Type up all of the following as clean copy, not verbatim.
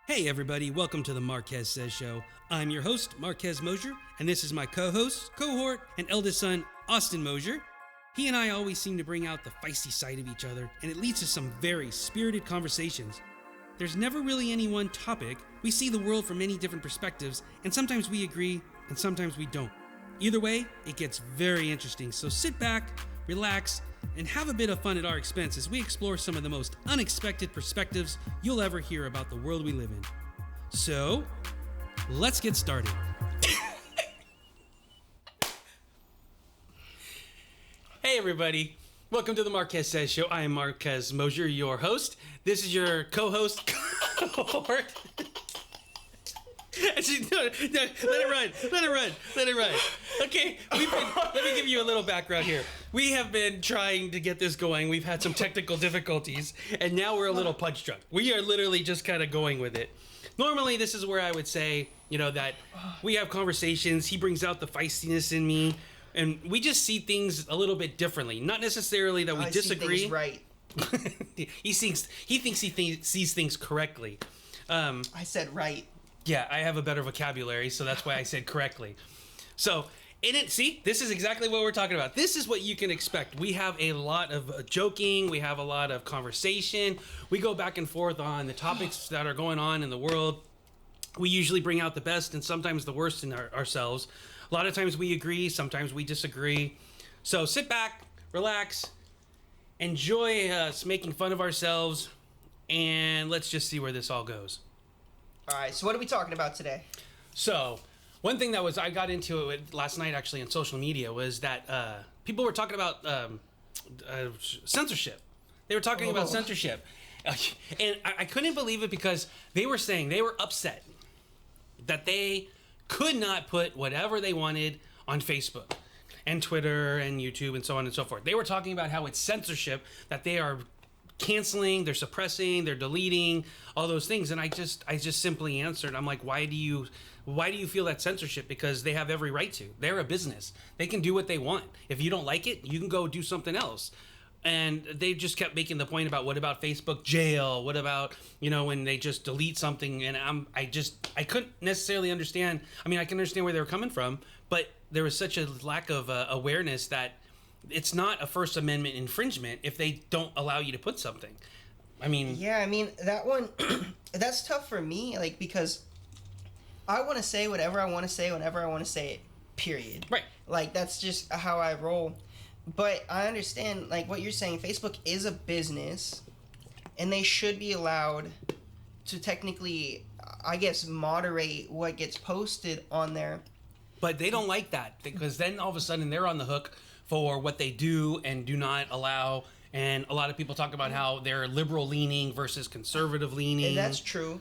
Hey everybody, welcome to the Marquez Says Show. I'm your host, Marquez Mosher, and this is my co-host, cohort, and eldest son, Austin Mosher. He and I always seem to bring out the feisty side of each other, and it leads to some very spirited conversations. There's never really any one topic. We see the world from many different perspectives, and sometimes we agree, and sometimes we don't. Either way, it gets very interesting, so sit back, relax, and have a bit of fun at our expense as we explore some of the most unexpected perspectives you'll ever hear about the world we live in. So, let's get started. Hey everybody, welcome to the Marquez Says Show. I am Marquez Mosher, your host. This is your co-host, cohort. Actually, no, let it run. Okay, let me give you a little background here. We have been trying to get this going. We've had some technical difficulties, and now we're a little punch drunk. We are literally just kind of going with it. Normally, this is where I would say, that we have conversations. He brings out the feistiness in me, and we just see things a little bit differently. Not necessarily that we disagree. See things right. He thinks he sees things correctly. I said right. Yeah, I have a better vocabulary, so that's why I said correctly. So, this is exactly what we're talking about. This is what you can expect. We have a lot of joking. We have a lot of conversation. We go back and forth on the topics that are going on in the world. We usually bring out the best and sometimes the worst in ourselves. A lot of times we agree, sometimes we disagree. So sit back, relax, enjoy us making fun of ourselves, and let's just see where this all goes. All right, so what are we talking about today? So, one thing I got into it last night actually on social media was that people were talking about censorship. They were talking about censorship. And I couldn't believe it because they were saying they were upset that they could not put whatever they wanted on Facebook and Twitter and YouTube and so on and so forth. They were talking about how it's censorship, that they are canceling, they're suppressing, they're deleting, all those things. And I just simply answered, I'm like, why do you feel that censorship? Because they have every right to. They're a business. They can do what they want. If you don't like it, you can go do something else. And they just kept making the point about, what about Facebook jail? What about, when they just delete something? And I couldn't necessarily understand. I mean, I can understand where they were coming from, but there was such a lack of awareness that it's not a First Amendment infringement if they don't allow you to put something. That one, that's tough for me, because I want to say whatever I want to say whenever I want to say it, period. Right. That's just how I roll. But I understand, what you're saying. Facebook is a business, and they should be allowed to technically, I guess, moderate what gets posted on there. But they don't like that, because then all of a sudden they're on the hook for what they do and do not allow. And a lot of people talk about how they're liberal leaning versus conservative leaning. And that's true.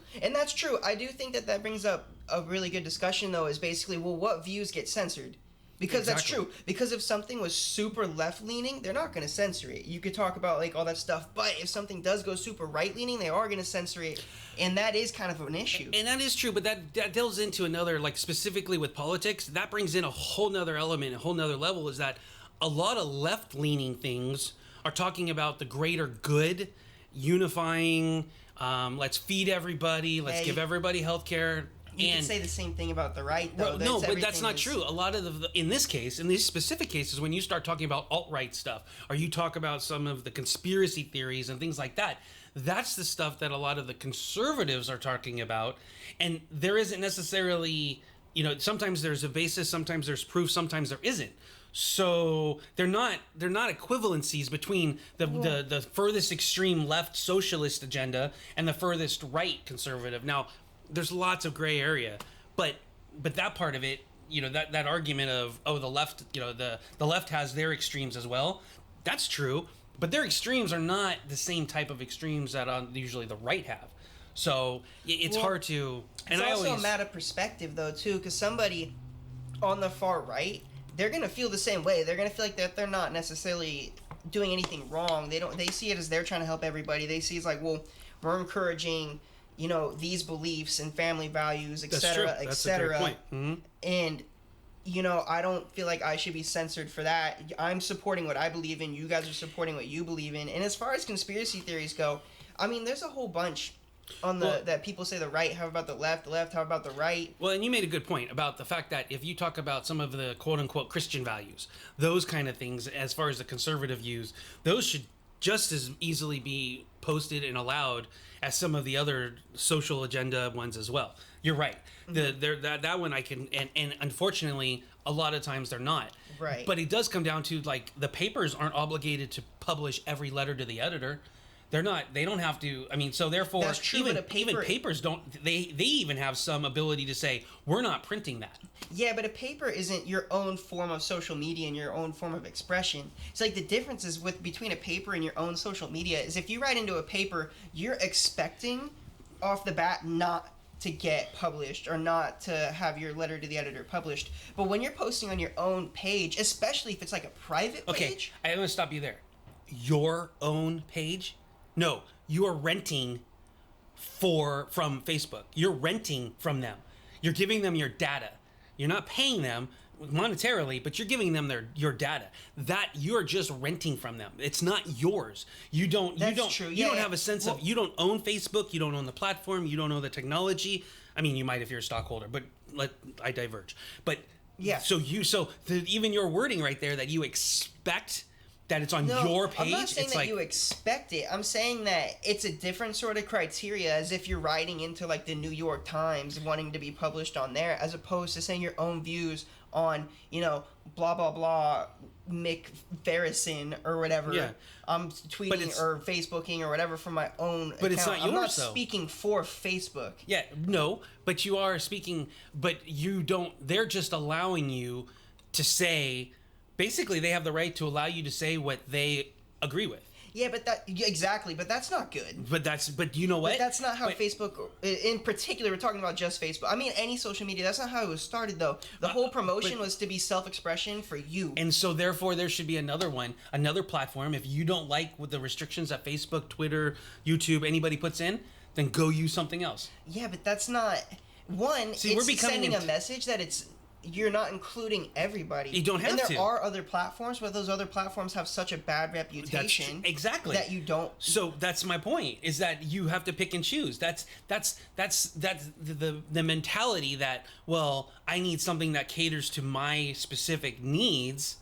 I do think that brings up a really good discussion, though, is basically, what views get censored? Because That's true. Because if something was super left-leaning, they're not going to censor it. You could talk about, all that stuff, but if something does go super right-leaning, they are going to censor it, and that is kind of an issue. And that is true, but that delves into another, specifically with politics, that brings in a whole nother element, a whole nother level, is that a lot of left-leaning things are talking about the greater good, unifying, let's feed everybody, let's give everybody health care. You can say the same thing about the right, though. No, but that's not true. A lot of in this case, in these specific cases, when you start talking about alt-right stuff, or you talk about some of the conspiracy theories and things like that, that's the stuff that a lot of the conservatives are talking about. And there isn't necessarily, sometimes there's a basis, sometimes there's proof, sometimes there isn't. So they're not equivalencies between the furthest extreme left socialist agenda and the furthest right conservative. Now, there's lots of gray area, but that part of it, that argument of, the left, the left has their extremes as well. That's true, but their extremes are not the same type of extremes that usually the right have. So it's hard to. And it's also a matter of perspective, though, too, because somebody on the far right, they're gonna feel the same way. They're gonna feel like that they're not necessarily doing anything wrong. They see it as they're trying to help everybody. They see it's like, we're encouraging, these beliefs and family values, etc., etc. Mm-hmm. And, I don't feel like I should be censored for that. I'm supporting what I believe in. You guys are supporting what you believe in. And as far as conspiracy theories go, there's a whole bunch on that people say the right, how about the left, how about the right? Well, and you made a good point about the fact that if you talk about some of the quote-unquote Christian values, those kind of things, as far as the conservative views, those should just as easily be posted and allowed as some of the other social agenda ones as well. You're right. That one I can, and unfortunately, a lot of times they're not. Right. But it does come down to, like, the papers aren't obligated to publish every letter to the editor. They're not. They don't have to. I mean, so therefore, That's true, even but even papers don't. They even have some ability to say, we're not printing that. Yeah, but a paper isn't your own form of social media and your own form of expression. It's like the difference is between a paper and your own social media is if you write into a paper, you're expecting off the bat not to get published or not to have your letter to the editor published. But when you're posting on your own page, especially if it's like a private page. Okay, I'm going to stop you there. Your own page? No, you are renting from Facebook. You're renting from them. You're giving them your data. You're not paying them monetarily, but you're giving them your data. That you're just renting from them. It's not yours. You don't True. You don't have a sense of, you don't own Facebook, you don't own the platform, you don't own the technology. I mean, you might if you're a stockholder, but I diverge. But yeah. Even your wording right there that you expect that it's on your page. I'm not saying that you expect it. I'm saying that it's a different sort of criteria, as if you're writing into like the New York Times wanting to be published on there, as opposed to saying your own views on, blah blah blah Mick Farrison or whatever. Yeah. I'm tweeting or Facebooking or whatever from my own account. It's not yours, I'm not though. speaking for Facebook. Yeah, no, but you are speaking, but you don't, they're just allowing you to say, basically they have the right to allow you to say what they agree with. Yeah, but that's not good. But you know what? But that's not how Facebook, in particular, we're talking about just Facebook. I mean, any social media, that's not how it was started, though. The whole promotion was to be self-expression for you. And so, therefore, there should be another platform. If you don't like with the restrictions that Facebook, Twitter, YouTube, anybody puts in, then go use something else. Yeah, but that's not... it's sending a message that you're not including everybody. You don't have to. And there are other platforms, but those other platforms have such a bad reputation. Exactly. That you don't. So that's my point, is that you have to pick and choose. That's the mentality that, well, I need something that caters to my specific needs.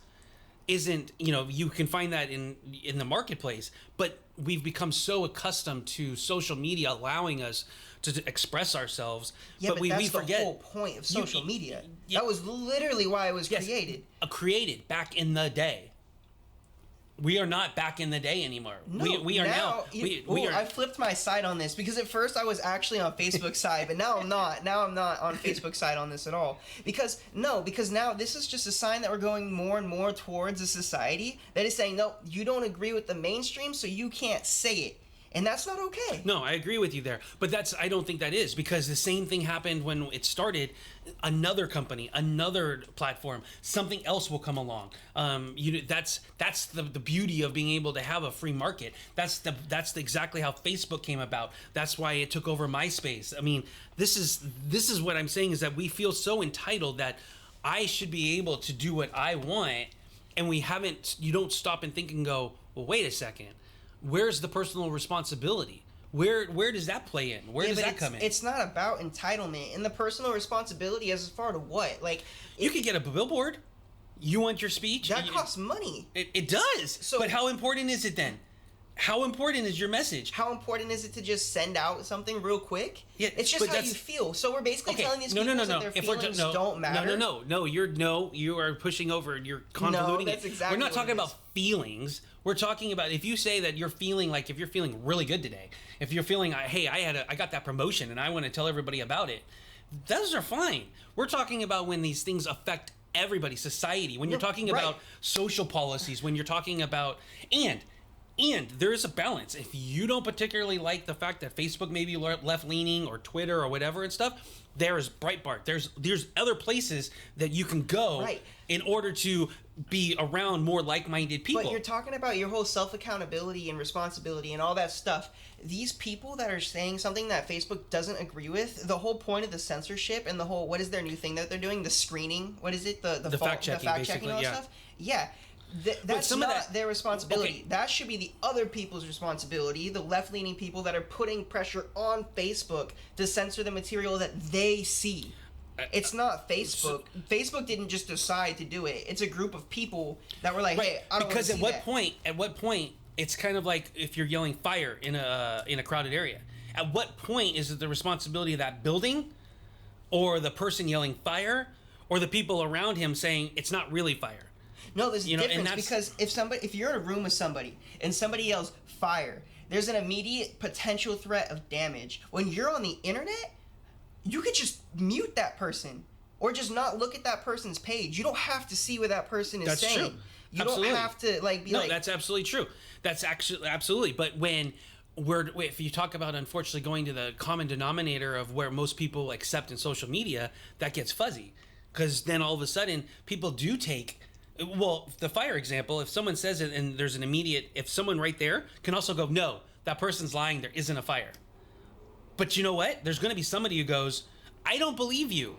Isn't, you can find that in the marketplace, but we've become so accustomed to social media allowing us to express ourselves. Yeah, but that's the whole point of social media. That was literally why it was created. Created back in the day. We are not back in the day anymore. No, we are now. I flipped my side on this because at first I was actually on Facebook's side, but now I'm not. Now I'm not on Facebook's side on this at all. Because now this is just a sign that we're going more and more towards a society that is saying, no, you don't agree with the mainstream, so you can't say it. And that's not okay. No, I agree with you there. But I don't think that is, because the same thing happened when it started. Another company, another platform, something else will come along. That's the beauty of being able to have a free market. That's exactly how Facebook came about. That's why it took over MySpace. I mean, this is what I'm saying, is that we feel so entitled that I should be able to do what I want, and you don't stop and think and go, well, wait a second. Where's the personal responsibility? Where does that play in? Where does that come in? It's not about entitlement, and the personal responsibility as far to what? Like, you could get a billboard. You want your speech? That costs money. It does. But how important is it then? How important is your message? How important is it to just send out something real quick? Yeah, it's just how you feel. So we're basically telling these people that their feelings don't matter. No. You are pushing over. You're convoluting. No, that's exactly. We're not talking about feelings. We're talking about, if you say that you're feeling like, if you're feeling really good today, if you're feeling, hey, I got that promotion and I want to tell everybody about it, those are fine. We're talking about when these things affect everybody, society. When you're talking about social policies, when you're talking about and there is a balance. If you don't particularly like the fact that Facebook may be left-leaning, or Twitter or whatever and stuff, there is Breitbart. There's other places that you can go in order to be around more like-minded people. But you're talking about your whole self-accountability and responsibility and all that stuff. These people that are saying something that Facebook doesn't agree with, the whole point of the censorship and the whole, what is their new thing that they're doing? The screening? What is it? The fact-checking, fact-checking and all that stuff? Yeah. That's not their responsibility. Okay. That should be the other people's responsibility, the left-leaning people that are putting pressure on Facebook to censor the material that they see. It's not Facebook. Facebook didn't just decide to do it. It's a group of people that were like, hey, I don't want to see that. Because at what point, it's kind of like if you're yelling fire in a crowded area. At what point is it the responsibility of that building or the person yelling fire or the people around him saying it's not really fire? No, there's a difference because if you're in a room with somebody and somebody yells fire, there's an immediate potential threat of damage. When you're on the internet, you could just mute that person or just not look at that person's page. You don't have to see what that person is saying. That's true. You don't have to No, that's absolutely true. That's actually absolutely. But if you talk about unfortunately going to the common denominator of where most people accept in social media, that gets fuzzy because then all of a sudden people do take. Well, the fire example, if someone says it and there's an immediate, if someone right there can also go, no, that person's lying, there isn't a fire. But you know what? There's going to be somebody who goes, I don't believe you.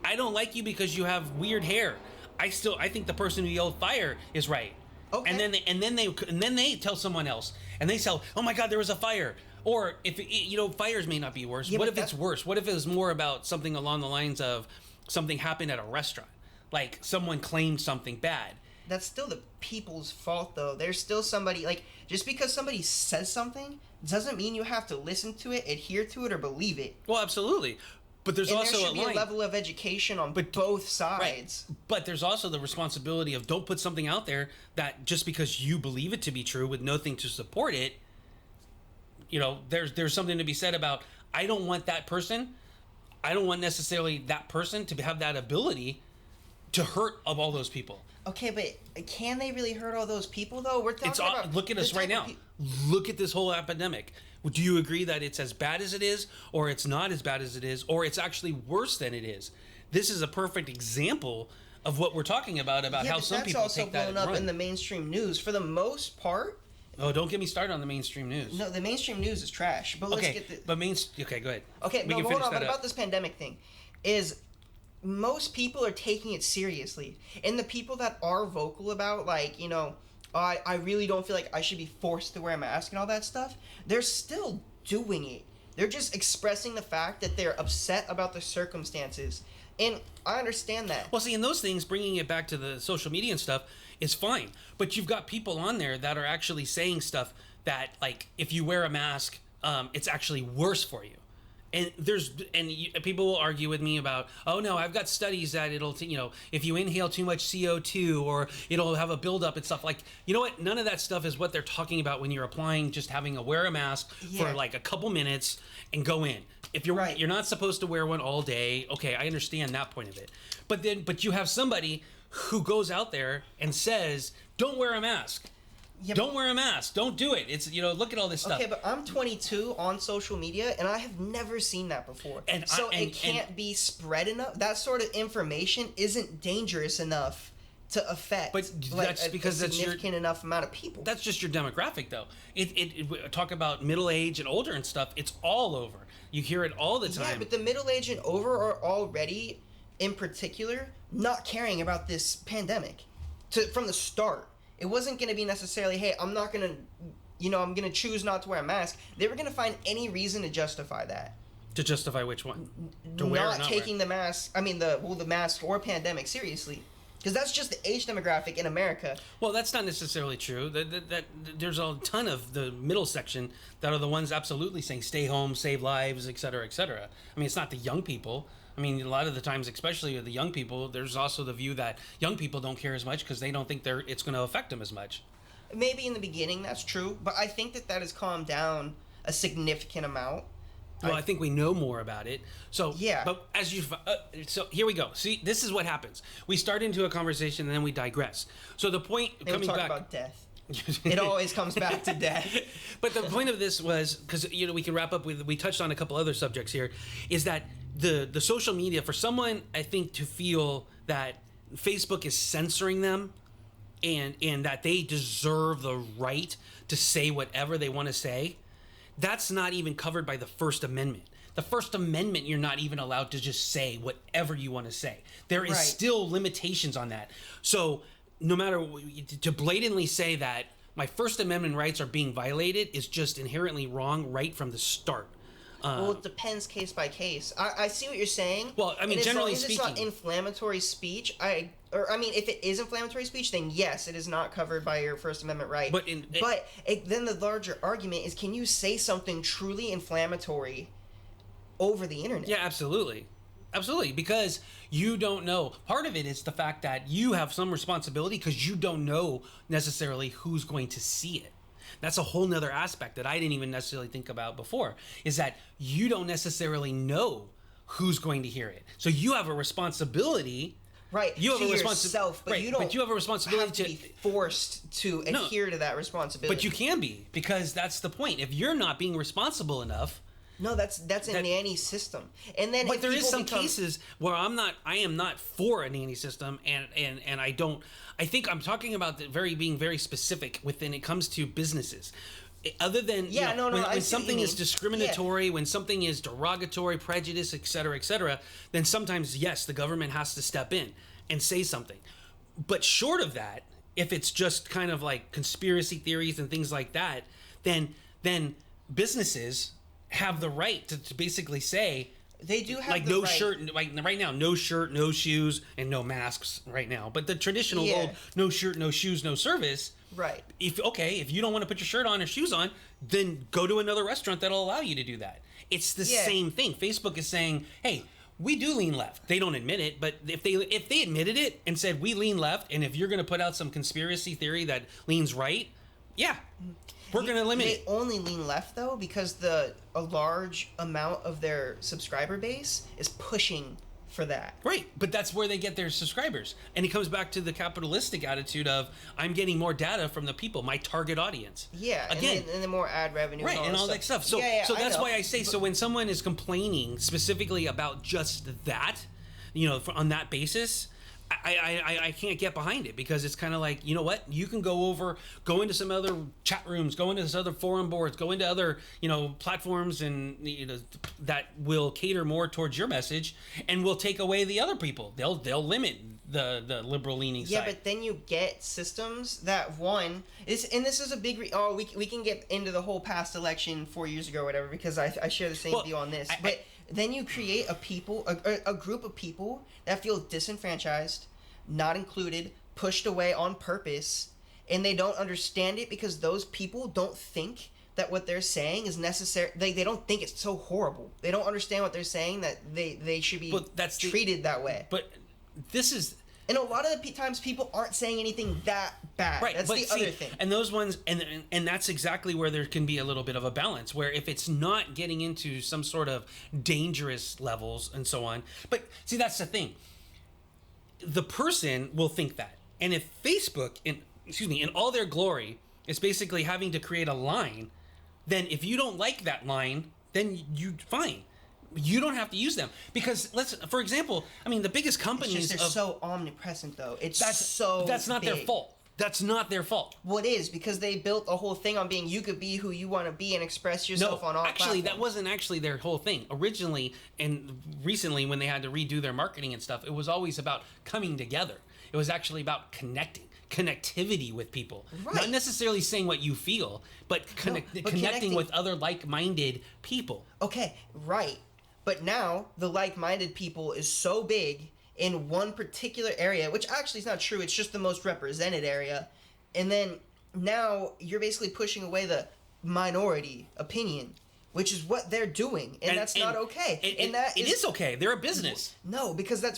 I don't like you because you have weird hair. I think the person who yelled fire is right. Okay. And then they tell someone else and they tell, oh my God, there was a fire. Or if fires may not be worse. Yeah, what if it's worse? What if it was more about something along the lines of something happened at a restaurant? Like someone claimed something bad. That's still the people's fault, though. There's still somebody, just because somebody says something doesn't mean you have to listen to it, adhere to it, or believe it. Well, absolutely. But there should be a level of education on both sides. Right. But there's also the responsibility of don't put something out there that just because you believe it to be true with nothing to support it, there's something to be said about I don't want necessarily that person to have that ability to hurt of all those people. Okay, but can they really hurt all those people, though? We're talking about... Look at us right now. Look at this whole epidemic. Do you agree that it's as bad as it is, or it's not as bad as it is, or it's actually worse than it is? This is a perfect example of what we're talking about how some people take that. That's also blown up in the mainstream news. For the most part... Oh, don't get me started on the mainstream news. No, the mainstream news is trash. But let's get the... Okay, go ahead. Okay, no, hold on. But about this pandemic thing is... Most people are taking it seriously. And the people that are vocal about, I really don't feel like I should be forced to wear a mask and all that stuff, they're still doing it. They're just expressing the fact that they're upset about the circumstances. And I understand that. Well, see, in those things, bringing it back to the social media and stuff is fine. But you've got people on there that are actually saying stuff that, if you wear a mask, it's actually worse for you. And people will argue with me about, oh no, I've got studies that it'll, if you inhale too much CO2 or it'll have a buildup and stuff. You know what? None of that stuff is what they're talking about when you're applying, just wear a mask for a couple minutes and go in. If you're not supposed to wear one all day. Okay, I understand that point of it. But you have somebody who goes out there and says, don't wear a mask. Yeah, don't wear a mask. Don't do it. It's look at all this stuff. Okay, but I'm 22 on social media, and I have never seen that before. It can't be spread enough. That sort of information isn't dangerous enough to affect. But that's because a significant enough amount of people. That's just your demographic, though. Talk about middle age and older and stuff. It's all over. You hear it all the time. Yeah, but the middle age and over are already, in particular, not caring about this pandemic from the start. It wasn't going to be necessarily, hey, I'm not going to, I'm going to choose not to wear a mask. They were going to find any reason to justify that. To justify which one? Not taking the mask, the mask or pandemic seriously. Because that's just the age demographic in America. Well, that's not necessarily true. That there's a ton of the middle section that are the ones absolutely saying stay home, save lives, et cetera, et cetera. It's not the young people. A lot of the times, especially with the young people, there's also the view that young people don't care as much because they don't think it's going to affect them as much. Maybe in the beginning that's true, but I think that has calmed down a significant amount. Well, I think we know more about it. So yeah. But so here we go. See, this is what happens. We start into a conversation and then we digress. So the point coming back about death. It always comes back to death. But the point of this was because we can wrap up with we touched on a couple other subjects here. Is that the social media for someone I think to feel that Facebook is censoring them and that they deserve the right to say whatever they want to say. That's not even covered by the First Amendment. The First Amendment, you're not even allowed to just say whatever you want to say. There is still limitations on that. So no matter, to blatantly say that my First Amendment rights are being violated is just inherently wrong right from the start. Well, it depends case by case. I see what you're saying. Well, I mean, generally speaking, it's not inflammatory speech. If it is inflammatory speech, then yes, it is not covered by your First Amendment right. Then the larger argument is, can you say something truly inflammatory over the internet? Yeah, absolutely. Absolutely, because you don't know. Part of it is the fact that you have some responsibility because you don't know necessarily who's going to see it. That's a whole nother aspect that I didn't even necessarily think about before, is that you don't necessarily know who's going to hear it. So you have a responsibility. Right. You have to a yourself, but you don't. But you have a responsibility to be forced to adhere to that responsibility. But you can be, because that's the point. If you're not being responsible enough. No, that's a nanny system. And then, but there is some cases where I am not for a nanny system, and I don't. I think I'm talking about being very specific when it comes to businesses. Other than when something is discriminatory, when something is derogatory, prejudice, et cetera, then sometimes yes, the government has to step in and say something. But short of that, if it's just kind of like conspiracy theories and things like that, then businesses have the right to basically say, they do have like the no right. shirt, like right now, no shirt, no shoes, and no masks right now. But the traditional old no shirt, no shoes, no service. Right. If you don't want to put your shirt on or shoes on, then go to another restaurant that'll allow you to do that. It's the same thing. Facebook is saying, hey, we do lean left. They don't admit it, but if they admitted it and said we lean left, and if you're going to put out some conspiracy theory that leans right, we're going to limit it. They only lean left, though, because a large amount of their subscriber base is pushing for that. Right, but that's where they get their subscribers. And it comes back to the capitalistic attitude of, I'm getting more data from the people, my target audience. Yeah, again, and then more ad revenue. Right, and all that stuff. So that's why I say, so when someone is complaining specifically about just that, on that basis, I can't get behind it, because it's kind of like, you know what, you can go into some other chat rooms, go into some other forum boards, go into other platforms, and that will cater more towards your message, and will take away the other people. They'll limit the liberal leaning side. Yeah, but then you get systems that and this is a big we can get into the whole past election 4 years ago or whatever, because I share the same view on this. Then you create a group of people that feel disenfranchised, not included, pushed away on purpose, and they don't understand it because those people don't think that what they're saying is necessary. They don't think it's so horrible. They don't understand what they're saying, that they should be treated that way. But this is... And a lot of the times people aren't saying anything that bad. Right, that's the other thing. And those ones, and that's exactly where there can be a little bit of a balance, where if it's not getting into some sort of dangerous levels and so on. But see, that's the thing. The person will think that. And if Facebook, in all their glory, is basically having to create a line, then if you don't like that line, then fine. You don't have to use them, because for example, the biggest companies they're so omnipresent, though. That's not their fault. That's not their fault. Well, it is, because they built a whole thing on being, you could be who you want to be and express yourself on all platforms. That wasn't actually their whole thing. Originally and recently, when they had to redo their marketing and stuff, it was always about coming together. It was actually about connectivity with people. Right. Not necessarily saying what you feel, but connecting with other like-minded people. Okay, right. But now, the like-minded people is so big in one particular area, which actually is not true, it's just the most represented area. And then now you're basically pushing away the minority opinion, which is what they're doing, and that's not okay. It is okay. They're a business. No, because they're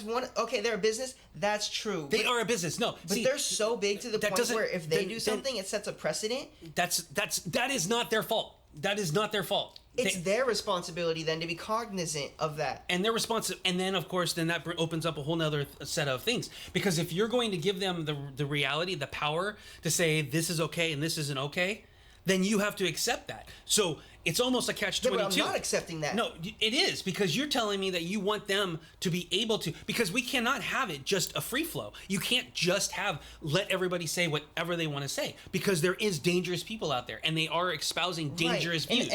a business. That's true. They are a business. No, but they're so big to the point where if they do something, it sets a precedent. That is not their fault. That is not their fault. It's their responsibility then to be cognizant of that. And they're responsive. And then, of course, that opens up a whole nother set of things. Because if you're going to give them the reality, the power to say this is okay and this isn't okay, then you have to accept that. So it's almost a catch-22. But I'm not accepting that. No, it is, because you're telling me that you want them to be able to, because we cannot have it just a free flow. You can't just let everybody say whatever they want to say, because there is dangerous people out there, and they are espousing dangerous views.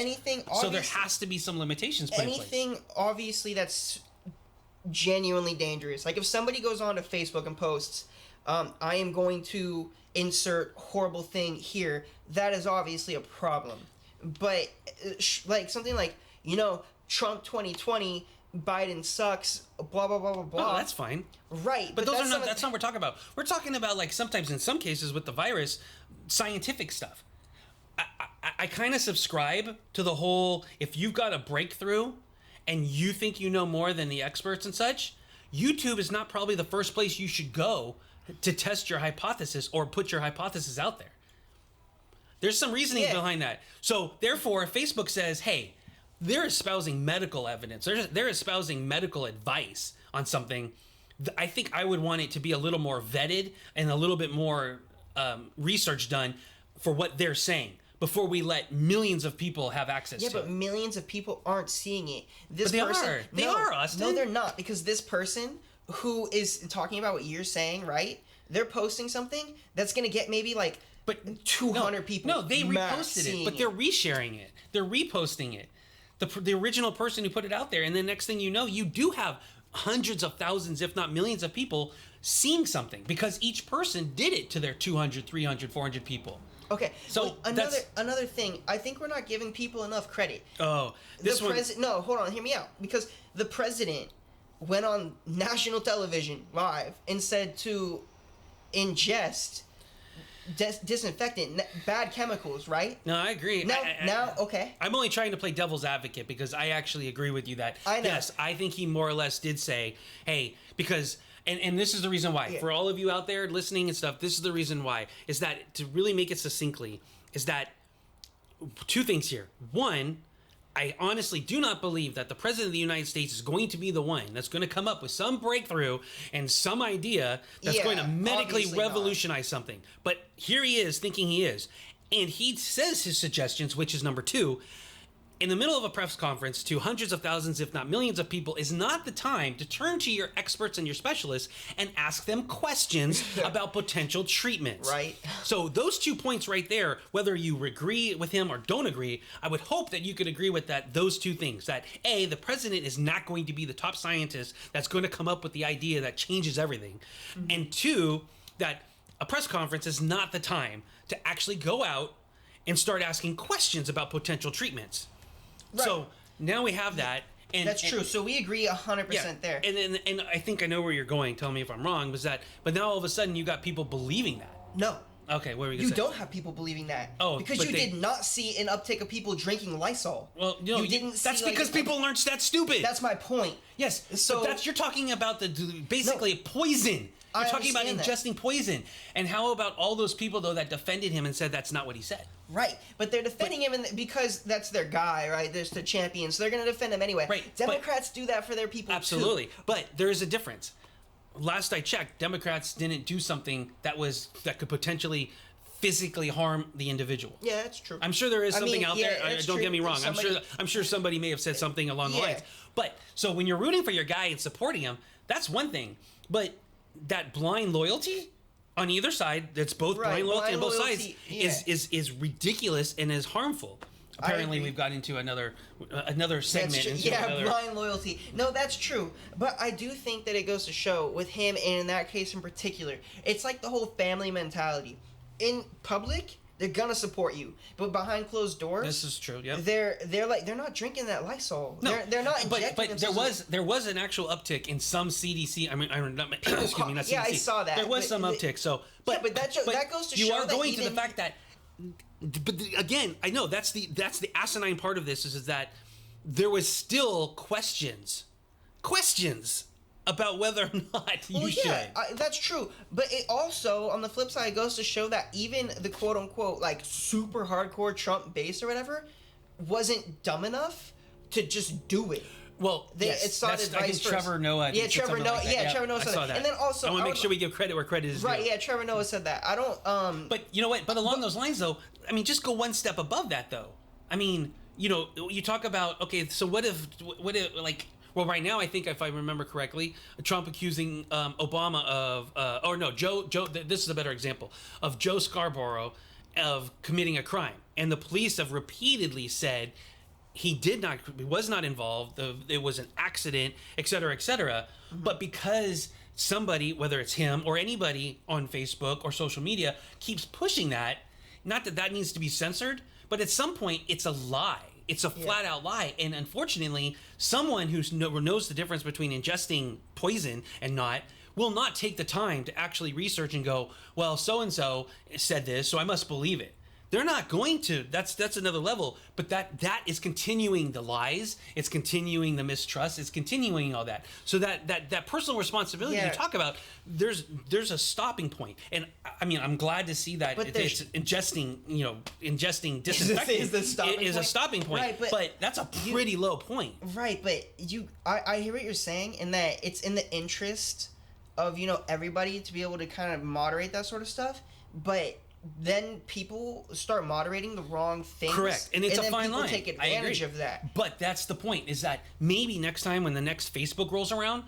So there has to be some limitations put in place. Anything, obviously, that's genuinely dangerous. Like if somebody goes on to Facebook and posts, I am going to insert horrible thing here, that is obviously a problem. But like something like, Trump 2020, Biden sucks, blah blah blah blah blah. Oh, that's fine. Right, but those are not. That's not what we're talking about. We're talking about, like, sometimes in some cases with the virus, scientific stuff. I kind of subscribe to the whole, if you've got a breakthrough and you think you know more than the experts and such, YouTube is not probably the first place you should go to test your hypothesis or put your hypothesis out there. There's some reasoning behind that. So therefore, if Facebook says, hey, they're espousing medical evidence, they're espousing medical advice on something, I think I would want it to be a little more vetted and a little bit more research done for what they're saying before we let millions of people have access to it. Yeah, but millions of people aren't seeing it. They are, Austin. No, they're not, because this person who is talking about what you're saying, right? They're posting something that's going to get maybe like 200 people. No, they reposted it, but they're resharing it. They're reposting it. The original person who put it out there, and the next thing you know, you do have hundreds of thousands, if not millions of people seeing something, because each person did it to their 200, 300, 400 people. Okay, so another thing, I think we're not giving people enough credit. Oh, No, hold on, hear me out. Because the president went on national television live and said to ingest disinfectant, bad chemicals, right? No, I agree. Now, okay. I'm only trying to play devil's advocate because I actually agree with you that, I know. Yes, I think he more or less did say, hey, because... And this is the reason why. Yeah. For all of you out there listening and stuff, this is the reason why. Is that, to really make it succinctly, is that two things here. One, I honestly do not believe that the president of the United States is going to be the one that's going to come up with some breakthrough and some idea that's going to medically revolutionize something. But here he is thinking he is. And he says his suggestions, which is number two, in the middle of a press conference to hundreds of thousands, if not millions of people, is not the time to turn to your experts and your specialists and ask them questions about potential treatments. Right. So those 2 points right there, whether you agree with him or don't agree, I would hope that you could agree with those two things. That A, the president is not going to be the top scientist that's going to come up with the idea that changes everything. Mm-hmm. And two, that a press conference is not the time to actually go out and start asking questions about potential treatments. Right. So now we have that. And that's true. So we agree 100% there. And I think I know where you're going. Tell me if I'm wrong. But now all of a sudden you got people believing that. No. Okay, what were you going to say? You don't have people believing that. Oh, because you did not see an uptick of people drinking Lysol. Well, you didn't. That's because people aren't that stupid. That's my point. Yes. So you're talking about basically poison. You're talking about ingesting poison. And how about all those people, though, that defended him and said that's not what he said? Right. But they're defending him because that's their guy, right? There's the champion. So they're going to defend him anyway. Right. Democrats do that for their people, absolutely. But there is a difference. Last I checked, Democrats didn't do something that could potentially physically harm the individual. Yeah, that's true. I'm sure there is something out there. Don't get me wrong. I'm sure somebody may have said something along the lines. But so when you're rooting for your guy and supporting him, that's one thing. But that blind loyalty on either side, that's both blind loyalty on both sides, is ridiculous and is harmful. Apparently, we've got into another segment. Blind loyalty. No, that's true. But I do think that it goes to show with him, and in that case in particular, it's like the whole family mentality. In public, they're gonna support you, but behind closed doors, this is true. Yeah, they're not drinking that Lysol. No, they're not injecting. But there was an actual uptick in some CDC. Not CDC. Yeah, I saw that. There was some uptick. So, but that goes to show you are that going to the fact that. But again, I know that's the asinine part of this is that there was still questions about whether or not you should. That's true. But it also, on the flip side, goes to show that even the quote-unquote, like, super hardcore Trump base or whatever wasn't dumb enough to just do it. Well, it started vice versa. Trevor Noah. Trevor Noah. Trevor Noah said that. And then also, I want to make sure we give credit where credit is due. Right. Yeah, Trevor Noah said that. I don't. But you know what? But along those lines, though, I mean, just go one step above that, though. I mean, you talk about so what if like. Well, right now, I think if I remember correctly, Trump accusing Obama of, Joe. This is a better example of Joe Scarborough of committing a crime, and the police have repeatedly said he was not involved. It was an accident, et cetera, et cetera. Mm-hmm. But because somebody, whether it's him or anybody on Facebook or social media, keeps pushing that. Not that needs to be censored, but at some point, it's a lie. It's a flat out lie. And unfortunately, someone who knows the difference between ingesting poison and not will not take the time to actually research and go, well, so-and-so said this, so I must believe it. They're not going to. That's another level. But that is continuing the lies. It's continuing the mistrust. It's continuing all that. So that personal responsibility you talk about, there's a stopping point. And I mean, I'm glad to see that it's ingesting disinfectant is a stopping point. Right, but that's a pretty low point. Right, but I hear what you're saying, in that it's in the interest of everybody to be able to kind of moderate that sort of stuff, but then people start moderating the wrong things. Correct. And it's a fine line. Take advantage of that. But that's the point, is that maybe next time when the next Facebook rolls around,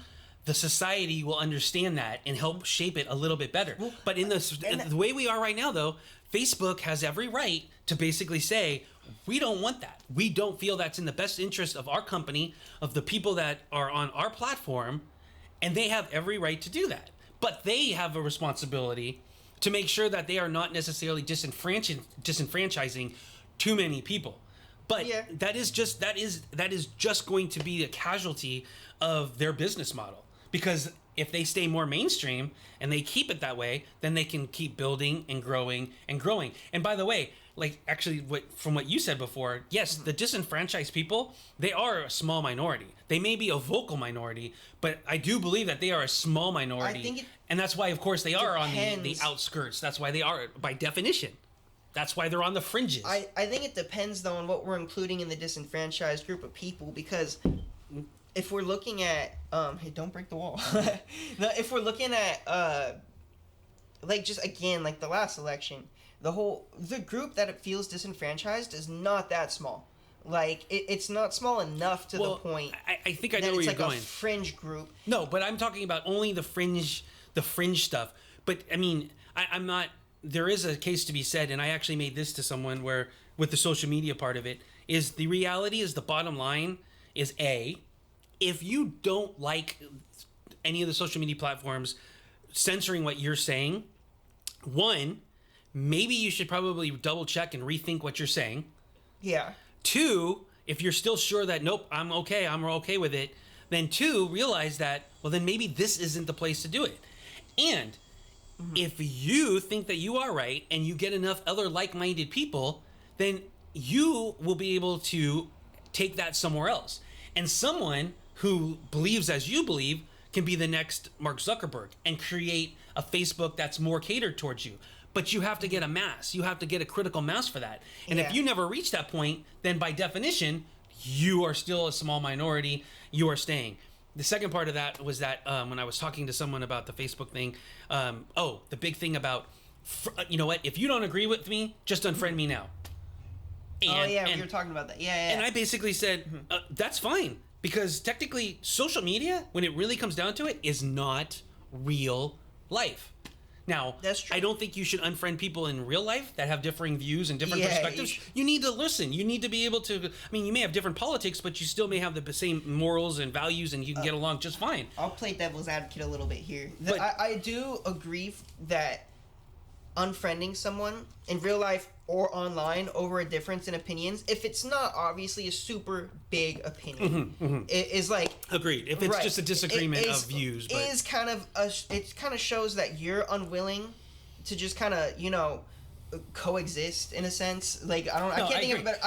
the society will understand that and help shape it a little bit better. Well, but in the way we are right now, though, Facebook has every right to basically say, we don't want that. We don't feel that's in the best interest of our company, of the people that are on our platform, and they have every right to do that. But they have a responsibility to make sure that they are not necessarily disenfranchising too many people. But that is just going to be a casualty of their business model. Because if they stay more mainstream and they keep it that way, then they can keep building and growing and growing. And by the way, from what you said before, yes, the disenfranchised people, they are a small minority. They may be a vocal minority, but I do believe that they are a small minority. And that's why, of course, they are on the outskirts. That's why they are, by definition. That's why they're on the fringes. I think it depends, though, on what we're including in the disenfranchised group of people, because if we're looking at... hey, don't break the wall. No, if we're looking at, the last election, the group that it feels disenfranchised is not that small. It's not small enough to the point. I think I know where you're going. It's like a fringe group. No, but I'm talking about only the fringe stuff. But I mean, I'm not. There is a case to be said, and I actually made this to someone where, with the social media part of it, is the reality is the bottom line is if you don't like any of the social media platforms censoring what you're saying, one, maybe you should probably double check and rethink what you're saying. Yeah. Two, if you're still sure that, nope, I'm okay with it, then two, realize that, well, then maybe this isn't the place to do it. And if you think that you are right and you get enough other like-minded people, then you will be able to take that somewhere else. And someone who believes as you believe can be the next Mark Zuckerberg and create a Facebook that's more catered towards you. But you have to get a mass. You have to get a critical mass for that. And if you never reach that point, then by definition, you are still a small minority. You are staying. The second part of that was that when I was talking to someone about the Facebook thing, the big thing about, you know what, if you don't agree with me, just unfriend me now. We were talking about that. Yeah. And I basically said, that's fine. Because technically, social media, when it really comes down to it, is not real life. Now, that's true. I don't think you should unfriend people in real life that have differing views and different perspectives. You need to listen. You need to be able to... I mean, you may have different politics, but you still may have the same morals and values, and you can get along just fine. I'll play devil's advocate a little bit here. I do agree that unfriending someone in real life or online over a difference in opinions, if it's not obviously a super big opinion, it is like... Agreed. If it's just a disagreement of views. But it kind of shows that you're unwilling to just kind of, coexist in a sense. I can't think of it better.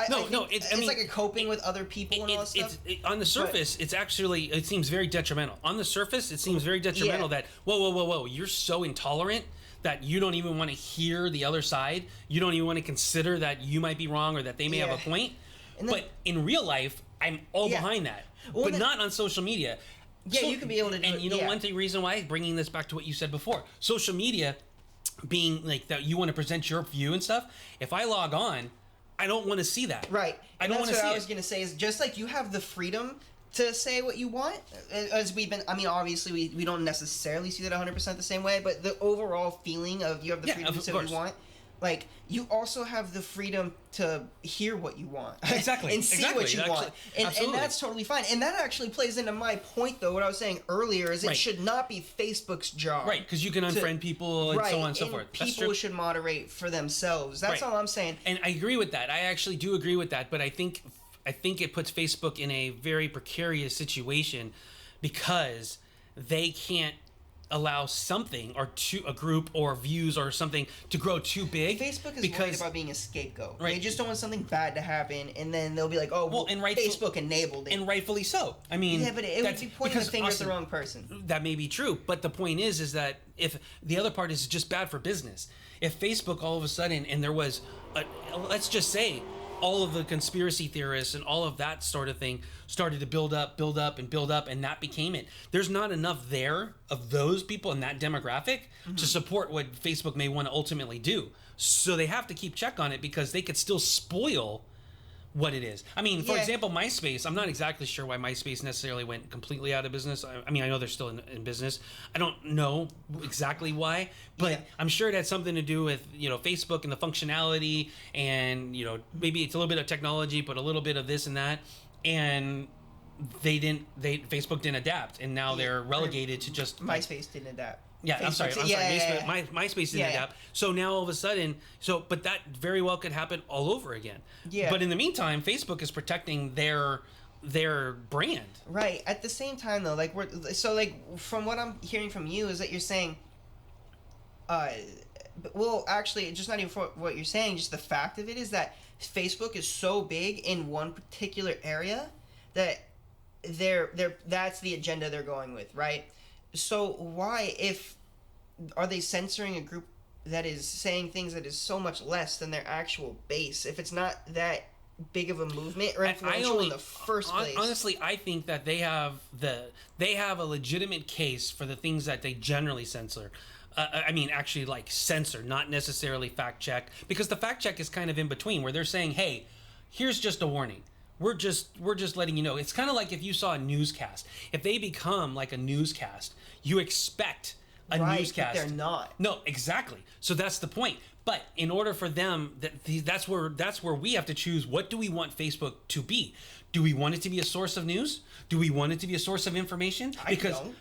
It's like a coping with other people and all that stuff. On the surface, it seems very detrimental. On the surface, it seems very detrimental that, whoa, you're so intolerant that you don't even want to hear the other side. You don't even want to consider that you might be wrong or that they may have a point. But in real life, I'm all behind that. But not on social media. Yeah, you can be able to do it. And you know one reason why, bringing this back to what you said before, social media being like that, you want to present your view and stuff. If I log on, I don't want to see that. Right. I don't want to see it. That's what I was going to say, is just like you have the freedom to say what you want, as we've been... I mean, obviously, we don't necessarily see that 100% the same way, but the overall feeling of you have the freedom to say what you want, like, you also have the freedom to hear what you want. Exactly. And see what you want. And that's totally fine. And that actually plays into my point, though, what I was saying earlier, is it should not be Facebook's job. Right, because you can unfriend people and so on and so forth. People should moderate for themselves. That's all I'm saying. And I agree with that. I actually do agree with that. But I think it puts Facebook in a very precarious situation because they can't allow something or a group or views or something to grow too big. Facebook is worried about being a scapegoat. Right. They just don't want something bad to happen, and then they'll be like, "Oh, well, Facebook enabled it," and rightfully so. I mean, yeah, but it would be pointing the finger at the wrong person. That may be true, but the point is that if the other part is just bad for business, if Facebook all of a sudden and there was, let's just say, all of the conspiracy theorists and all of that sort of thing started to build up, and that became it. There's not enough there of those people in that demographic to support what Facebook may want to ultimately do. So they have to keep check on it because they could still spoil what it is. I mean, for example, MySpace, I'm not exactly sure why MySpace necessarily went completely out of business. I mean, I know they're still in business. I don't know exactly why, but I'm sure it had something to do with, Facebook and the functionality and, maybe it's a little bit of technology, but a little bit of this and that. And Facebook didn't adapt, and now they're relegated to just MySpace didn't adapt. Yeah, I'm sorry. MySpace didn't adapt. So now all of a sudden, but that very well could happen all over again. Yeah. But in the meantime, Facebook is protecting their brand. Right. At the same time, though, from what I'm hearing from you is that you're saying, well, actually, just not even for what you're saying, just the fact of it is that Facebook is so big in one particular area that that's the agenda they're going with, right? So why, are they censoring a group that is saying things that is so much less than their actual base, if it's not that big of a movement or influential in the first place? Honestly, I think that they have a legitimate case for the things that they generally censor. Actually, censor, not necessarily fact check, because the fact check is kind of in between, where they're saying, "Hey, here's just a warning. We're just letting you know." It's kind of like if you saw a newscast. If they become like a newscast, you expect a newscast. But they're not. No, exactly. So that's the point. But in order for them, that's where we have to choose. What do we want Facebook to be? Do we want it to be a source of news? Do we want it to be a source of information?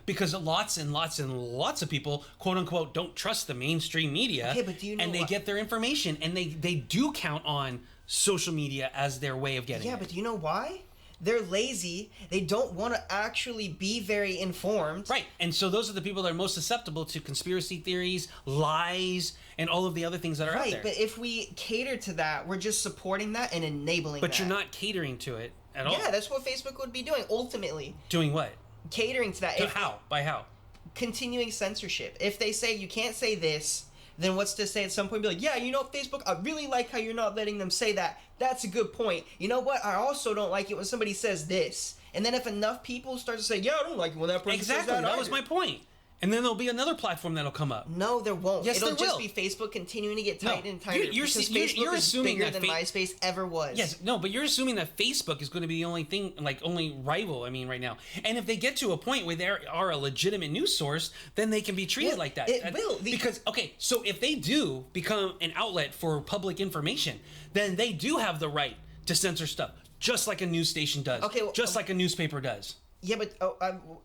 Because lots and lots and lots of people, quote unquote, don't trust the mainstream media. Okay, but do you know? And they get their information, and they do count on social media as their way of getting it. Yeah, but do you know why? They're lazy. They don't want to actually be very informed. Right. And so those are the people that are most susceptible to conspiracy theories, lies, and all of the other things that are out there. Right, but if we cater to that, we're just supporting that and enabling that. But you're not catering to it at all. Yeah, that's what Facebook would be doing, ultimately. Doing what? Catering to that. How? By how? Continuing censorship. If they say you can't say this, then what's to say at some point be like, yeah, Facebook, I really like how you're not letting them say that. That's a good point. You know what? I also don't like it when somebody says this. And then if enough people start to say, yeah, I don't like it when that person says that. Exactly. That was my point. And then there'll be another platform that'll come up. No, there won't. Yes, It'll there just will. be Facebook continuing to get tighter and tighter. You're Facebook is assuming bigger that than MySpace ever was. Yes, no, but you're assuming that Facebook is going to be the only thing, only rival, right now. And if they get to a point where they are a legitimate news source, then they can be treated like that. It will. Because, so if they do become an outlet for public information, then they do have the right to censor stuff, just like a news station does. Just like a newspaper does. Yeah, but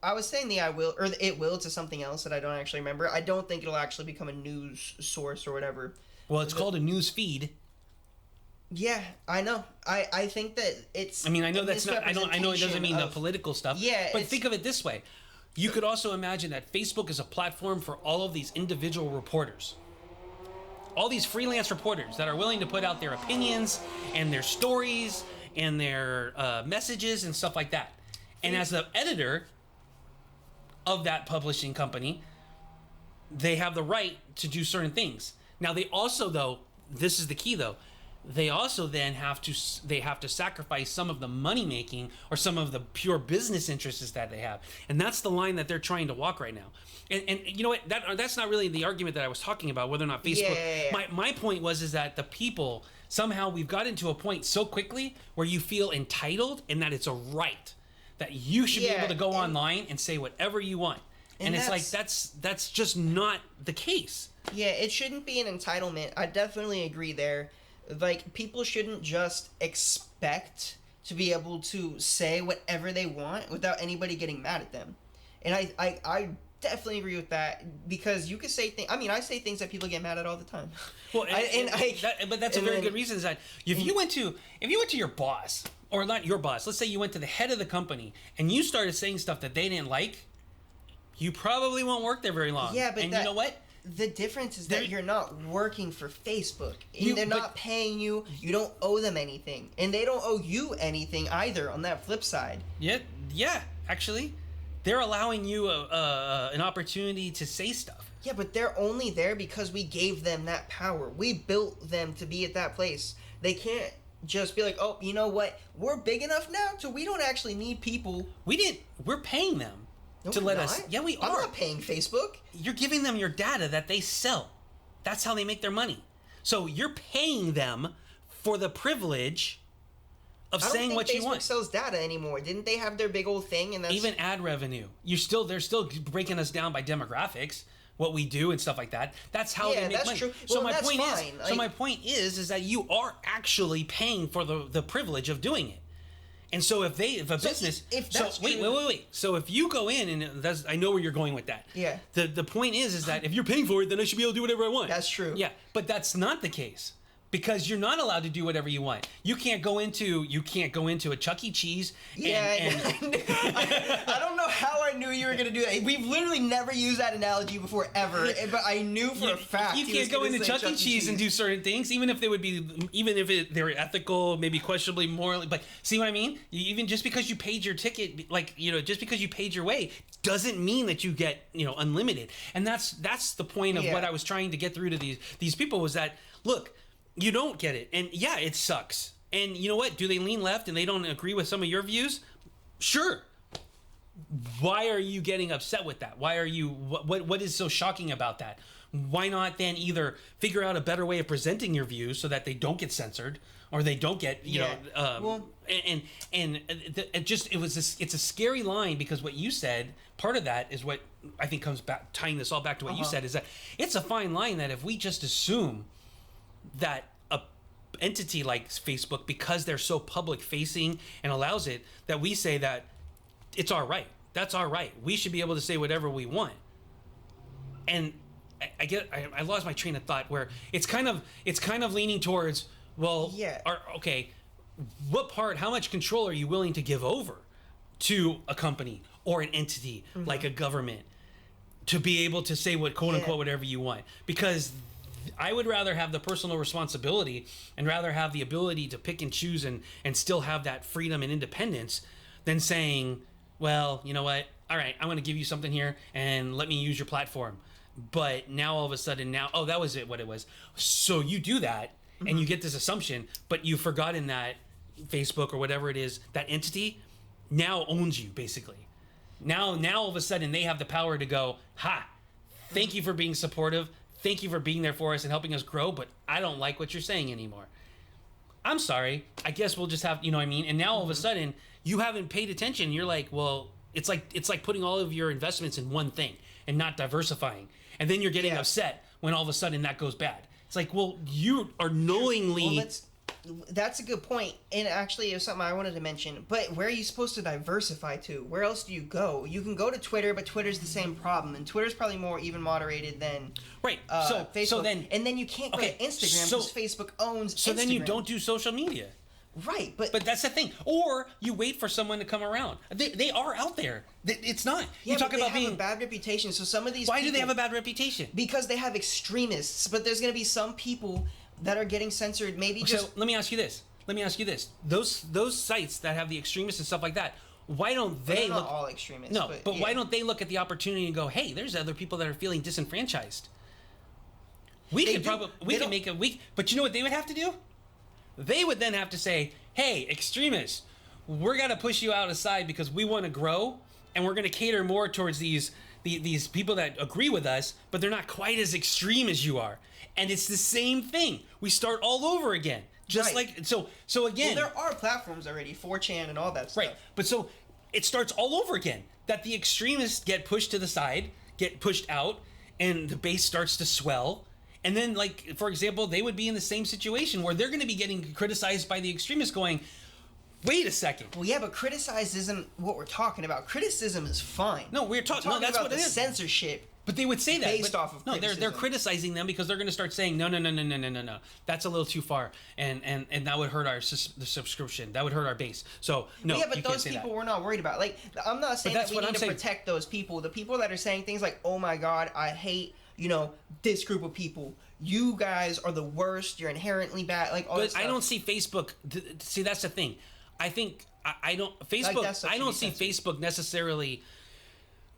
I was saying it will to something else that I don't actually remember. I don't think it'll actually become a news source or whatever. Well, it's called a news feed. Yeah, I know. I think that it's. I know that's not. I know it doesn't mean the political stuff. Yeah, but think of it this way: you could also imagine that Facebook is a platform for all of these individual reporters, all these freelance reporters that are willing to put out their opinions and their stories and their messages and stuff like that. And as the editor of that publishing company, they have the right to do certain things. Now, they also, though, this is the key, though, they also then have to sacrifice some of the money making or some of the pure business interests that they have, and that's the line that they're trying to walk right now. And you know what? That's not really the argument that I was talking about, whether or not Facebook. Yeah. My point was that the people, somehow we've gotten to a point so quickly where you feel entitled and that it's a right. That you should be able to go online and say whatever you want. And it's like, that's just not the case. Yeah, it shouldn't be an entitlement. I definitely agree there. Like, people shouldn't just expect to be able to say whatever they want without anybody getting mad at them. And I definitely agree with that, because you could say things. I mean, I say things that people get mad at all the time. Well, but that's a very good reason. Is that if you went to your boss, or not your boss, let's say you went to the head of the company and you started saying stuff that they didn't like, you probably won't work there very long. Yeah, but you know what? The difference is that you're not working for Facebook. And they're not paying you. You don't owe them anything. And they don't owe you anything either on that flip side. Yeah, actually. They're allowing you an opportunity to say stuff. Yeah, but they're only there because we gave them that power. We built them to be at that place. They can't just be like, oh, you know what? We're big enough now, so we don't actually need people. We're paying them. No, to let us. Yeah, we are. I'm not paying Facebook. You're giving them your data that they sell. That's how they make their money. So you're paying them for the privilege of saying what you want. Facebook sells data anymore. Didn't they have their big old thing? And that's... Even ad revenue. They're still breaking us down by demographics, what we do and stuff like that. That's how they make money. True. So well, my point is that you are actually paying for the privilege of doing it. And so if business, wait. So if you go in, and I know where you're going with that. Yeah. The point is that if you're paying for it, then I should be able to do whatever I want. That's true. Yeah, but that's not the case. Because you're not allowed to do whatever you want. You can't go into a Chuck E. Cheese. I don't know how I knew you were going to do that. We've literally never used that analogy before ever, but I knew for a fact. You can't go into Chuck E. Cheese and do certain things, even if they were ethical, maybe questionably morally. But see what I mean? Even just because you paid your ticket, just because you paid your way, doesn't mean that you get unlimited. And that's the point of what I was trying to get through to these people was that look. You don't get it. And yeah, it sucks. And you know what? Do they lean left and they don't agree with some of your views? Sure. Why are you getting upset with that? Why are you, what is so shocking about that? Why not then either figure out a better way of presenting your views so that they don't get censored or they don't get, it's a scary line because what you said, part of that is what I think comes back, tying this all back to what you said, is that it's a fine line that if we just assume that a entity like Facebook, because they're so public facing and allows it, that we say that it's our right. That's our right. We should be able to say whatever we want. And I lost my train of thought where it's kind of leaning towards, well, how much control are you willing to give over to a company or an entity like a government to be able to say what quote unquote whatever you want? Because I would rather have the personal responsibility and rather have the ability to pick and choose and still have that freedom and independence than saying, well, you know what? All right, I'm going to give you something here and let me use your platform. But now all of a sudden that was what it was. So you do that and you get this assumption, but you've forgotten that Facebook or whatever it is, that entity now owns you basically. Now all of a sudden they have the power to go, thank you for being supportive. Thank you for being there for us and helping us grow, but I don't like what you're saying anymore. I'm sorry. I guess we'll just have, you know what I mean? And now all of a sudden, you haven't paid attention. You're like, well, it's like putting all of your investments in one thing and not diversifying. And then you're getting upset when all of a sudden that goes bad. It's like, well, you are knowingly... Well, that's a good point, and actually it was something I wanted to mention. But where are you supposed to diversify to? Where else do you go? You can go to Twitter, but Twitter's the same problem, and Twitter's probably more even moderated than Facebook. So then, and then you can't go to Instagram because Facebook owns Instagram. Then you don't do social media. Right, but that's the thing. Or you wait for someone to come around. They are out there. It's not. Yeah, you talk about being a bad reputation. So some of these. Why do they have a bad reputation? Because they have extremists. But there's going to be some people that are getting censored. Maybe just. So let me ask you this. Those sites that have the extremists and stuff like that. Why don't they look? Not all extremists. No, but why don't they look at the opportunity and go, "Hey, there's other people that are feeling disenfranchised." We could make a week. But you know what they would have to do? They would then have to say, hey, extremists, we're going to push you out aside because we want to grow and we're going to cater more towards these people that agree with us, but they're not quite as extreme as you are. And it's the same thing. We start all over again. Just like, so again. Well, there are platforms already, 4chan and all that stuff. Right. But so it starts all over again. That the extremists get pushed to the side, get pushed out, and the base starts to swell. And then, like, for example, they would be in the same situation where they're going to be getting criticized by the extremists going, wait a second. Well, yeah, but criticize isn't what we're talking about. Criticism is fine. No, we're talking no, that's about what it the is. Censorship. But they would say that. Based off of criticism. They're criticizing them because they're going to start saying, no. That's a little too far. And that would hurt the subscription. That would hurt our base. So, no, yeah, but you those can't say people that. we're not worried about. Like, I'm not saying that we need to protect those people. The people that are saying things like, oh my God, I hate, this group of people. You guys are the worst. You're inherently bad. Like, all this stuff. I don't see Facebook. See, that's the thing. I think I don't Facebook. Like, I don't see Facebook necessarily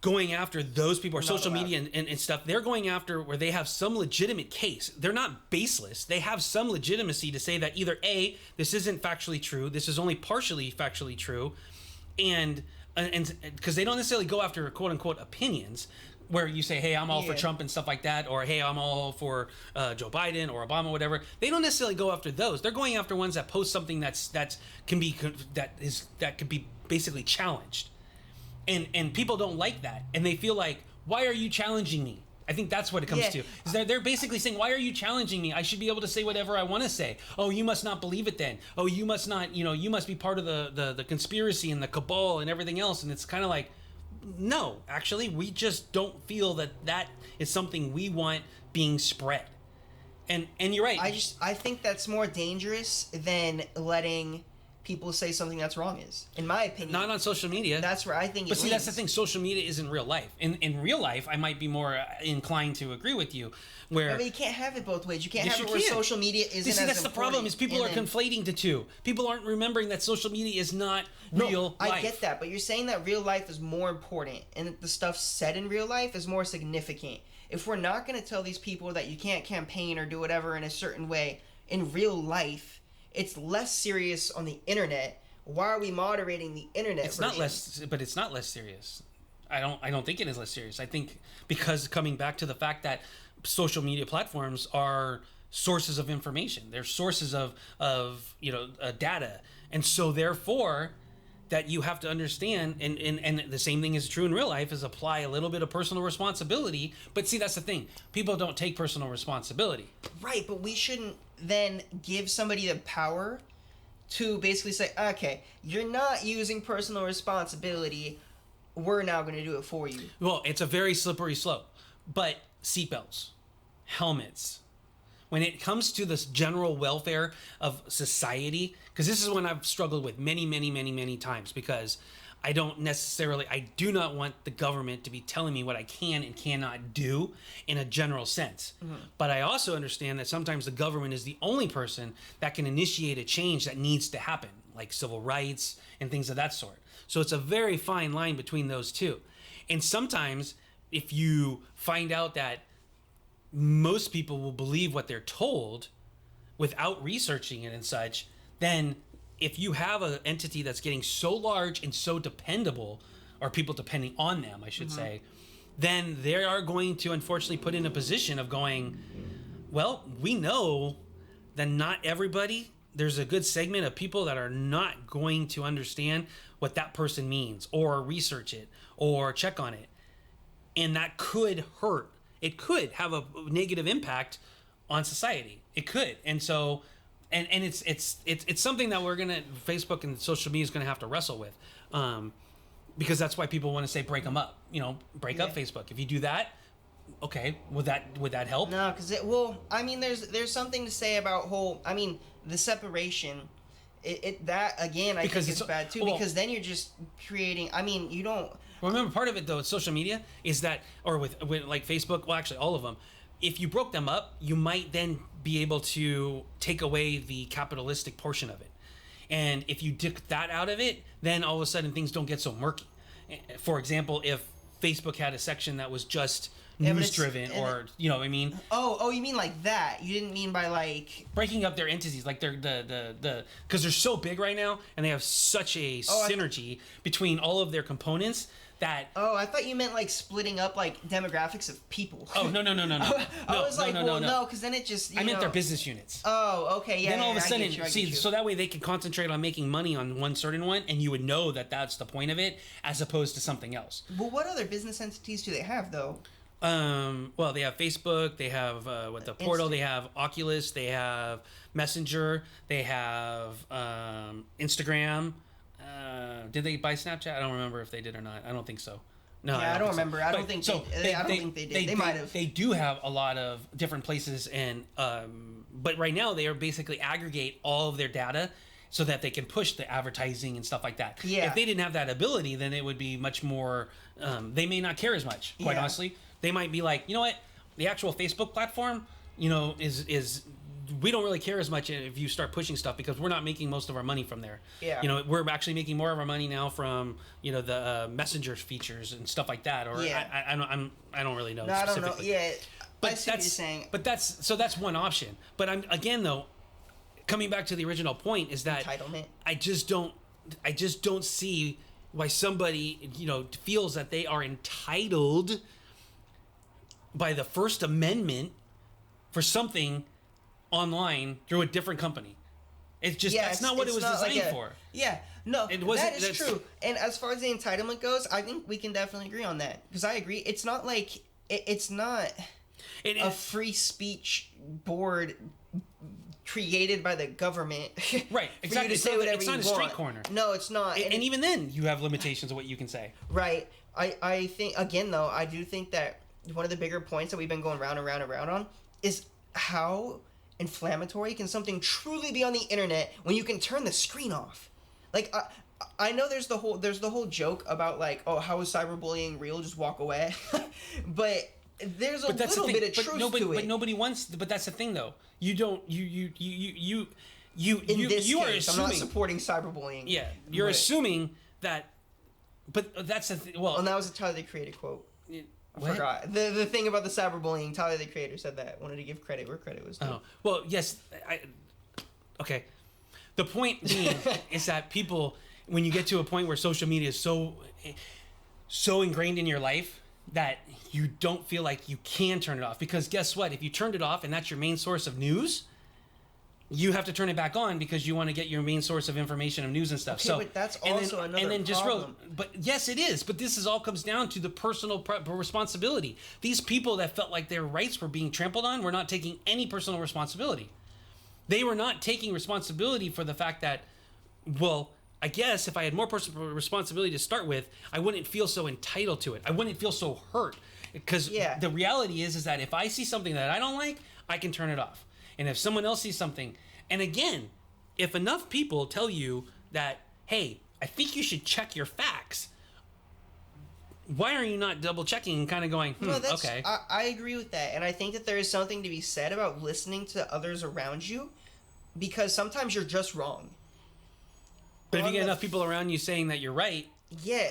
going after those people or social media and stuff. They're going after where they have some legitimate case. They're not baseless. They have some legitimacy to say that either A, this isn't factually true, this is only partially factually true, and because they don't necessarily go after quote unquote opinions where you say, hey, I'm all for Trump and stuff like that, or hey, I'm all for Joe Biden or Obama, whatever. They don't necessarily go after those. They're going after ones that post something that can be basically challenged. And people don't like that, and they feel like, why are you challenging me? I think that's what it comes to. Is that they're basically saying, why are you challenging me? I should be able to say whatever I want to say. Oh, you must not believe it then. Oh, you must not, you must be part of the conspiracy and the cabal and everything else. And it's kind of like, no, actually, we just don't feel that is something we want being spread. And you're right. I think that's more dangerous than letting people say something that's wrong is, in my opinion. Not on social media. That's where I think But see, that's the thing. Social media isn't real life. In real life, I might be more inclined to agree with you. Where I mean, you can't have it both ways. You can't have it where social media isn't as important. That's the problem, is people are conflating the two. People aren't remembering that social media is not real life. I get that, but you're saying that real life is more important and that the stuff said in real life is more significant. If we're not going to tell these people that you can't campaign or do whatever in a certain way in real life, it's less serious on the internet. Why are we moderating the internet? It's not less, but it's not less serious. I don't think it is less serious. I think because coming back to the fact that social media platforms are sources of information, they're sources of data, and so therefore that you have to understand, and the same thing is true in real life, is apply a little bit of personal responsibility. But see, that's the thing. People don't take personal responsibility. Right, but we shouldn't then give somebody the power to basically say, okay, you're not using personal responsibility, we're now going to do it for you. Well, it's a very slippery slope. But seatbelts, helmets, when it comes to this general welfare of society, because this is one I've struggled with many times, because I do not want the government to be telling me what I can and cannot do in a general sense. Mm-hmm. But I also understand that sometimes the government is the only person that can initiate a change that needs to happen, like civil rights and things of that sort. So it's a very fine line between those two. And sometimes if you find out that most people will believe what they're told without researching it and such, then if you have an entity that's getting so large and so dependable, or people depending on them, I should say, then they are going to unfortunately put in a position of going, well, we know that not everybody, there's a good segment of people that are not going to understand what that person means, or research it, or check on it. And that could hurt. It could have a negative impact on society. It could. And so, and it's something that Facebook and social media is gonna have to wrestle with, because that's why people want to say break them up. Break up Facebook. If you do that, okay, would that help? No, because there's something to say about the separation. That again, I think it's bad too, because then you're just creating. You don't. Remember, part of it though, social media is that, or with like Facebook. Well, actually, all of them. If you broke them up, you might then be able to take away the capitalistic portion of it. And if you took that out of it, then all of a sudden things don't get so murky. For example, if Facebook had a section that was just news driven, or you know what I mean? Oh, you mean like that? You didn't mean by like breaking up their entities, like they're the because they're so big right now and they have such a synergy between all of their components that. Oh, I thought you meant like splitting up like demographics of people. Oh no. I was like, no, because then it just. I meant their business units. Oh, okay, yeah. Then all of a sudden, so that way they can concentrate on making money on one certain one, and you would know that that's the point of it, as opposed to something else. Well, what other business entities do they have though? Well, they have Facebook, they have the portal, they have Oculus, they have Messenger, they have Instagram. Did they buy Snapchat? I don't remember if they did or not. I don't think so. No, yeah, I don't remember. I don't think they did. They might have. They do have a lot of different places, and but right now they are basically aggregate all of their data so that they can push the advertising and stuff like that. Yeah. If they didn't have that ability, then it would be much more. They may not care as much. Quite honestly, they might be like, you know what, the actual Facebook platform, is we don't really care as much if you start pushing stuff because we're not making most of our money from there. Yeah. We're actually making more of our money now from the messenger features and stuff like that. Or I don't really know. No, I don't know. Yeah, but I see what you're saying. But that's one option. But I'm again though, coming back to the original point is that entitlement. I just don't see why somebody feels that they are entitled by the First Amendment for something online through a different company. It's just that's not what it was designed for. Yeah, no, that is true. true. And as far as the entitlement goes, I think we can definitely agree on that because I agree. It's not like it's not a free speech board created by the government. Right, exactly. It's not a street corner. No, it's not. And even then, you have limitations of what you can say. Right. I think again though, I do think that one of the bigger points that we've been going round and round and round on is how inflammatory can something truly be on the internet when you can turn the screen off. Like I know there's the whole joke about like, oh, how is cyberbullying real? Just walk away. But there's a little bit of truth to it. But nobody wants. But that's the thing, though. You don't. You In this you case, are assuming. I'm not supporting cyberbullying. Yeah, you're assuming that. But that's the thing. Well, and that was a Tyler the Creator quote. What? I forgot. The thing about the cyberbullying, Tyler the Creator said that. Wanted to give credit where credit was due. Oh, well, yes. Okay. The point being is that people, when you get to a point where social media is so ingrained in your life that you don't feel like you can turn it off. Because guess what? If you turned it off and that's your main source of news, you have to turn it back on because you want to get your main source of information of news and stuff. Okay, but that's also another problem. But yes, it is. But this all comes down to the personal responsibility. These people that felt like their rights were being trampled on were not taking any personal responsibility. They were not taking responsibility for the fact that, well, I guess if I had more personal responsibility to start with, I wouldn't feel so entitled to it. I wouldn't feel so hurt. Because the reality is that if I see something that I don't like, I can turn it off. And if someone else sees something, and again, if enough people tell you that, hey, I think you should check your facts, why are you not double checking and kind of going, okay. I agree with that. And I think that there is something to be said about listening to others around you because sometimes you're just wrong. But if you get enough people around you saying that you're right. Yeah.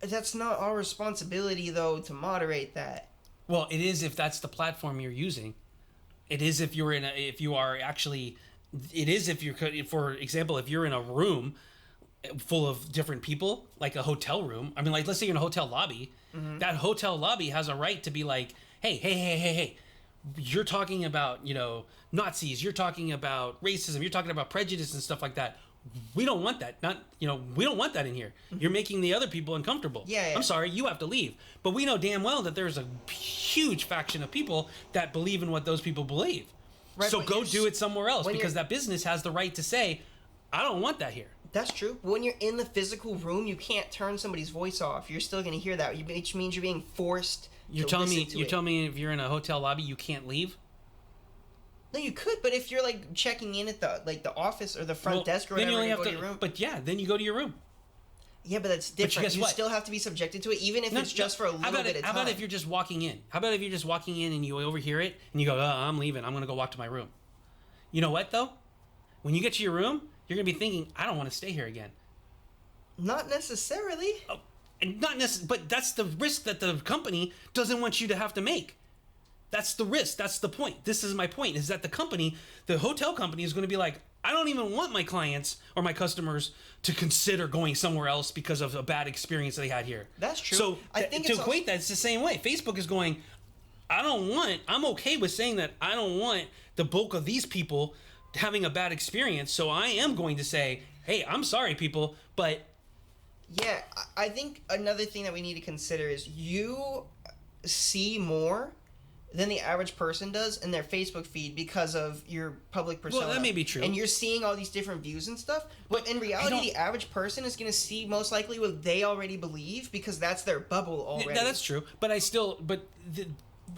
That's not our responsibility, though, to moderate that. Well, it is if that's the platform you're using. It is if you're for example, if you're in a room full of different people, like a hotel room. I mean, like, let's say you're in a hotel lobby. Mm-hmm. That hotel lobby has a right to be like, hey. You're talking about, Nazis. You're talking about racism. You're talking about prejudice and stuff like that. We don't want that. We don't want that in here. You're making the other people uncomfortable. Yeah. I'm sorry, you have to leave. But we know damn well that there's a huge faction of people that believe in what those people believe. Right, so go do it somewhere else because that business has the right to say, I don't want that here. That's true. When you're in the physical room, you can't turn somebody's voice off. You're still going to hear that, which means you're being forced. You're telling me if you're in a hotel lobby, you can't leave? No, you could, but if you're like checking in at the office or the front desk or whatever, then you go to your room. But yeah, then you go to your room. Yeah, but that's different. But you still have to be subjected to it, even if it's just for a little bit of time. How about if you're just walking in? How about if you're just walking in and you overhear it and you go, I'm leaving. I'm going to go walk to my room. You know what, though? When you get to your room, you're going to be thinking, I don't want to stay here again. Not necessarily. But that's the risk that the company doesn't want you to have to make. That's the risk. That's the point. This is my point, is that the hotel company is going to be like, I don't even want my clients or my customers to consider going somewhere else because of a bad experience they had here. That's true. So to equate that, it's the same way. Facebook is going, I'm okay with saying that I don't want the bulk of these people having a bad experience. So I am going to say, hey, I'm sorry, people, but... Yeah, I think another thing that we need to consider is see more than the average person does in their Facebook feed because of your public persona. Well, that may be true. And you're seeing all these different views and stuff. But in reality, the average person is going to see most likely what they already believe because that's their bubble already. Yeah, that's true. But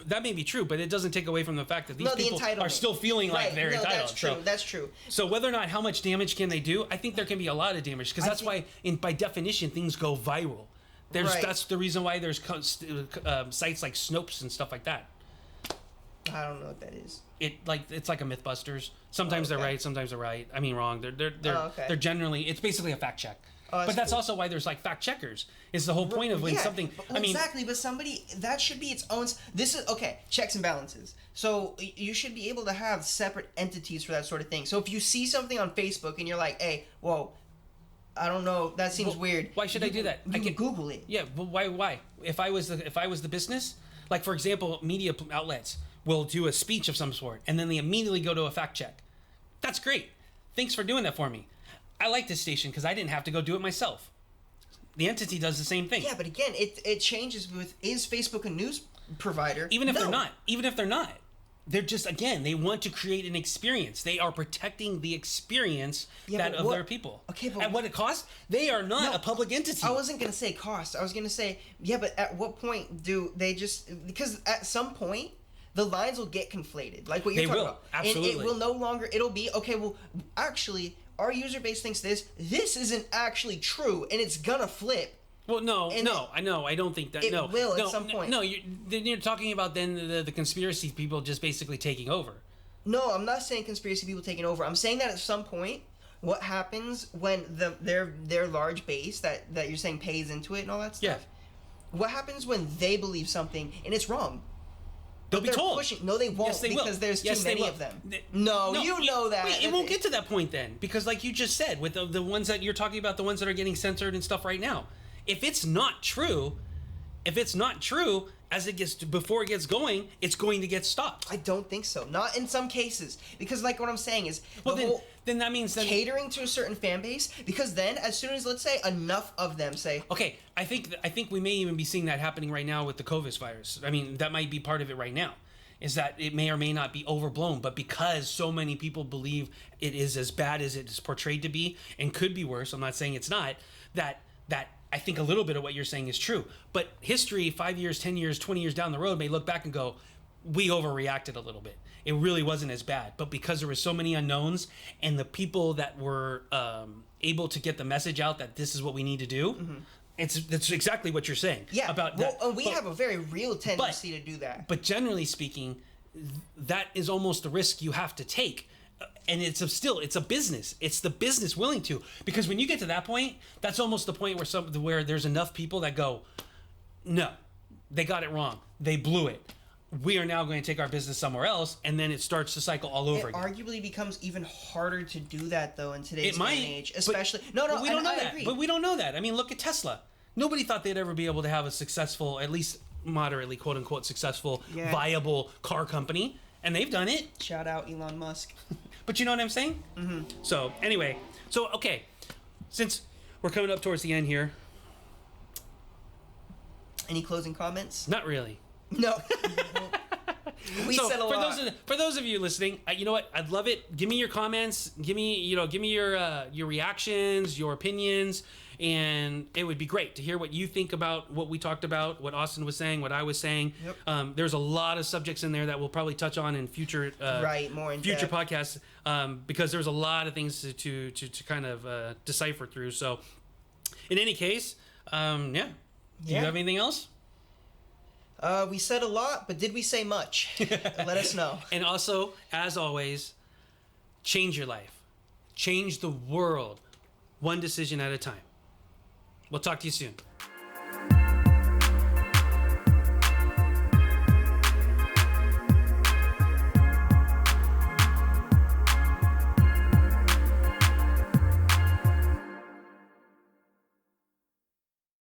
that may be true, but it doesn't take away from the fact that these people are still feeling like they're entitled. That's true. That's true. So whether or not how much damage can they do, I think there can be a lot of damage because that's why, by definition, things go viral. That's the reason why there's sites like Snopes and stuff like that. I don't know what that is. It's like a MythBusters. Sometimes they're right, sometimes they're right. I mean, wrong. They're generally, it's basically a fact check. But that's also why there's like fact checkers. Is the whole point of when something. Exactly, but somebody that should be its own. This is checks and balances. So you should be able to have separate entities for that sort of thing. So if you see something on Facebook and you're like, hey, whoa, I don't know, that seems weird. Why should I do that? I can Google it. Yeah, but why? If I was the business, like for example, media outlets will do a speech of some sort and then they immediately go to a fact check. That's great. Thanks for doing that for me. I like this station because I didn't have to go do it myself. The entity does the same thing. Yeah, but again, it changes with, is Facebook a news provider? Even if they're not. They're just, again, they want to create an experience. They are protecting the experience of their people. Okay, but at what it costs? They are not a public entity. I wasn't going to say cost. I was going to say, but at what point do they just, because at some point, the lines will get conflated. Like what you're talking about. Absolutely. And it will no longer, it'll be, actually, our user base thinks this isn't actually true, and it's gonna flip. Well, I don't think that. It will at some point. No, you're talking about then the conspiracy people just basically taking over. No, I'm not saying conspiracy people taking over. I'm saying that at some point, what happens when their large base that you're saying pays into it and all that stuff? Yeah. What happens when they believe something and it's wrong? They'll be told. No, they won't. Yes, they because will. There's too many of them. No, you know that. Wait, it won't get to that point then, because like you just said, with the ones that you're talking about, the ones that are getting censored and stuff right now, if it's not true, as it gets before it gets going, it's going to get stopped. I don't think so. Not in some cases, because like what I'm saying is, then that means that catering to a certain fan base. Because then, as soon as let's say enough of them say, okay, I think we may even be seeing that happening right now with the COVID virus. I mean, that might be part of it right now. Is that it may or may not be overblown, but because so many people believe it is as bad as it is portrayed to be, and could be worse. I'm not saying it's not. That I think a little bit of what you're saying is true. But history, 5 years, 10 years, 20 years down the road may look back and go, we overreacted a little bit. It really wasn't as bad. But because there were so many unknowns and the people that were able to get the message out that this is what we need to do, that's exactly what you're saying. Yeah. About we have a very real tendency to do that. But generally speaking, that is almost the risk you have to take. And it's a business. It's the business willing to, because when you get to that point, that's almost the point where there's enough people that go, no, they got it wrong. They blew it. We are now going to take our business somewhere else, and then it starts to cycle all over again. It arguably becomes even harder to do that though in today's day and age, especially. But we don't know that. But we don't know that. I mean, look at Tesla. Nobody thought they'd ever be able to have a successful, at least moderately, quote unquote, successful, viable car company, and they've done it. Shout out Elon Musk. But you know what I'm saying? Mm-hmm. So anyway, okay, since we're coming up towards the end here. Any closing comments? Not really. No. We said a lot. For those of you listening, you know what? I'd love it. Give me your comments. Give me your reactions, your opinions, and it would be great to hear what you think about what we talked about, what Austin was saying, what I was saying. Yep. There's a lot of subjects in there that we'll probably touch on in future more in future podcasts, because there's a lot of things to kind of decipher through. So, in any case, Do you have anything else? We said a lot, but did we say much? Let us know. And also, as always, change your life. Change the world. One decision at a time. We'll talk to you soon.